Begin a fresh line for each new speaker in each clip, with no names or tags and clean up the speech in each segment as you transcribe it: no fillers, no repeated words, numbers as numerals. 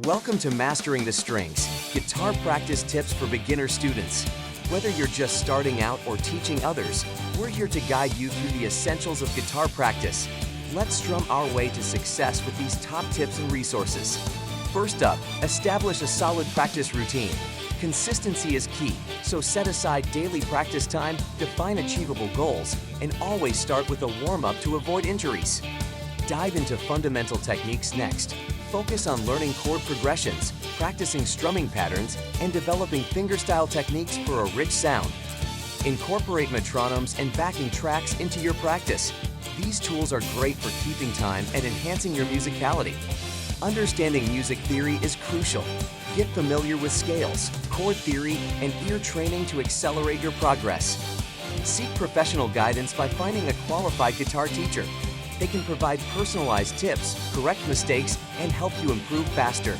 Welcome to Mastering the Strings, guitar practice tips for beginner students. Whether you're just starting out or teaching others, we're here to guide you through the essentials of guitar practice. Let's drum our way to success with these top tips and resources. First up, establish a solid practice routine. Consistency is key, so set aside daily practice time, define achievable goals, and always start with a warm-up to avoid injuries. Dive into fundamental techniques next. Focus on learning chord progressions, practicing strumming patterns, and developing fingerstyle techniques for a rich sound. Incorporate metronomes and backing tracks into your practice. These tools are great for keeping time and enhancing your musicality. Understanding music theory is crucial. Get familiar with scales, chord theory, and ear training to accelerate your progress. Seek professional guidance by finding a qualified guitar teacher. They can provide personalized tips, correct mistakes, and help you improve faster.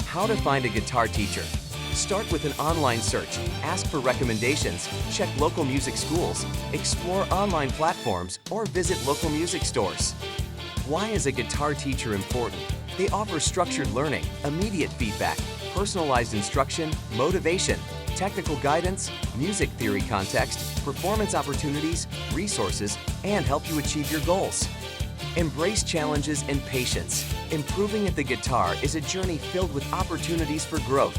How to find a guitar teacher. Start with an online search, ask for recommendations, check local music schools, explore online platforms, or visit local music stores. Why is a guitar teacher important? They offer structured learning, immediate feedback, personalized instruction, motivation, technical guidance, music theory context, performance opportunities, resources, and help you achieve your goals. Embrace challenges and patience. Improving at the guitar is a journey filled with opportunities for growth.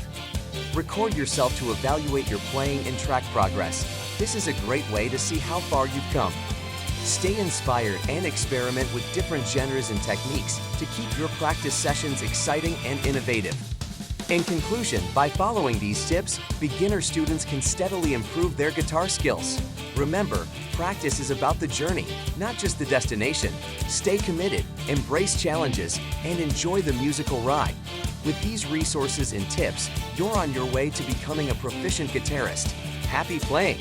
Record yourself to evaluate your playing and track progress. This is a great way to see how far you've come. Stay inspired and experiment with different genres and techniques to keep your practice sessions exciting and innovative. In conclusion, by following these tips, beginner students can steadily improve their guitar skills. Remember, practice is about the journey, not just the destination. Stay committed, embrace challenges, and enjoy the musical ride. With these resources and tips, you're on your way to becoming a proficient guitarist. Happy playing!